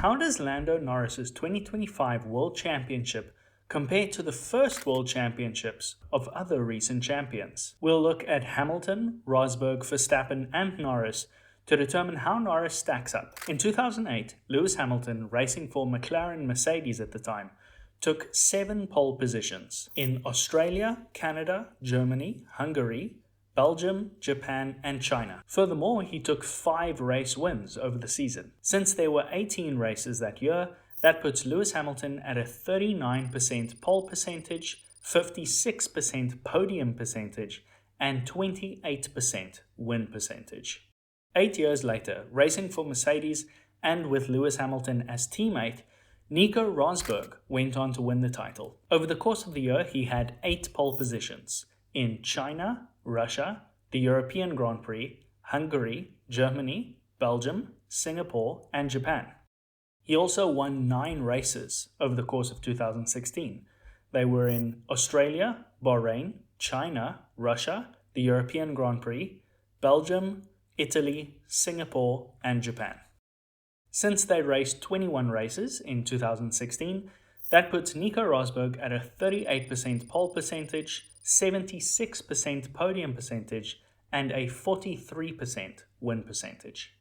How does Lando Norris's 2025 World Championship compare to the first World Championships of other recent champions? We'll look at Hamilton, Rosberg, Verstappen and Norris to determine how Norris stacks up. In 2008, Lewis Hamilton, racing for McLaren Mercedes at the time, took 7 pole positions in Australia, Canada, Germany, Hungary, Belgium, Japan and China. Furthermore, he took 5 race wins over the season. Since there were 18 races that year, that puts Lewis Hamilton at a 39% pole percentage, 56% podium percentage, and 28% win percentage. 8 years later, racing for Mercedes and with Lewis Hamilton as teammate, Nico Rosberg went on to win the title. Over the course of the year, he had 8 pole positions in China, Russia, the European Grand Prix, Hungary, Germany, Belgium, Singapore, and Japan. He also won 9 races over the course of 2016. They were in Australia, Bahrain, China, Russia, the European Grand Prix, Belgium, Italy, Singapore, and Japan. Since they raced 21 races in 2016, that puts Nico Rosberg at a 38% pole percentage, 76% podium percentage, and a 43% win percentage.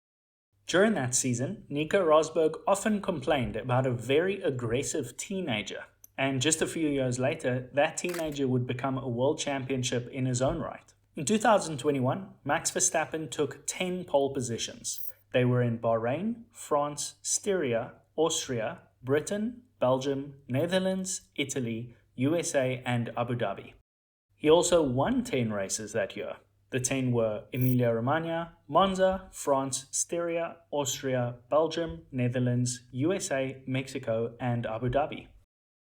During that season, Nico Rosberg often complained about a very aggressive teenager, and just a few years later, that teenager would become a world championship in his own right. In 2021, Max Verstappen took 10 pole positions. They were in Bahrain, France, Styria, Austria, Britain, Belgium, Netherlands, Italy, USA, and Abu Dhabi. He also won 10 races that year. The 10 were Emilia-Romagna, Monza, France, Styria, Austria, Belgium, Netherlands, USA, Mexico, and Abu Dhabi.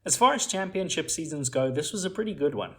As far as championship seasons go, this was a pretty good one.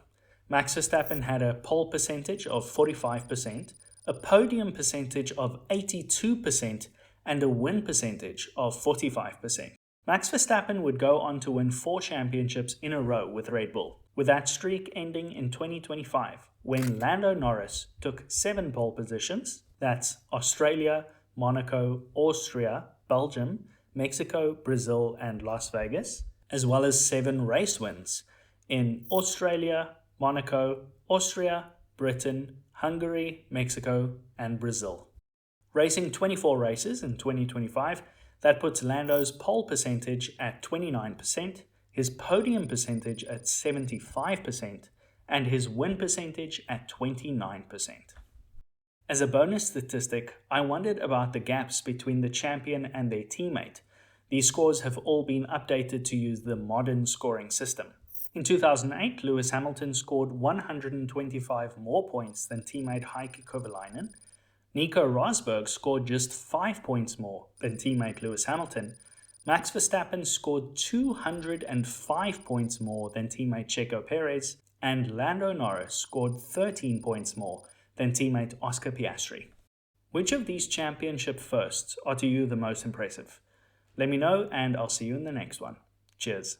Max Verstappen had a pole percentage of 45%, a podium percentage of 82%, and a win percentage of 45%. Max Verstappen would go on to win 4 championships in a row with Red Bull, with that streak ending in 2025, when Lando Norris took 7 pole positions, that's Australia, Monaco, Austria, Belgium, Mexico, Brazil, and Las Vegas, as well as 7 race wins in Australia, Monaco, Austria, Britain, Hungary, Mexico, and Brazil. Racing 24 races in 2025, that puts Lando's pole percentage at 29%, his podium percentage at 75%, and his win percentage at 29%. As a bonus statistic, I wondered about the gaps between the champion and their teammate. These scores have all been updated to use the modern scoring system. In 2008, Lewis Hamilton scored 125 more points than teammate Heikki Kovalainen. Nico Rosberg scored just 5 points more than teammate Lewis Hamilton. Max Verstappen scored 205 points more than teammate Checo Perez, and Lando Norris scored 13 points more than teammate Oscar Piastri. Which of these championship firsts are to you the most impressive? Let me know and I'll see you in the next one. Cheers.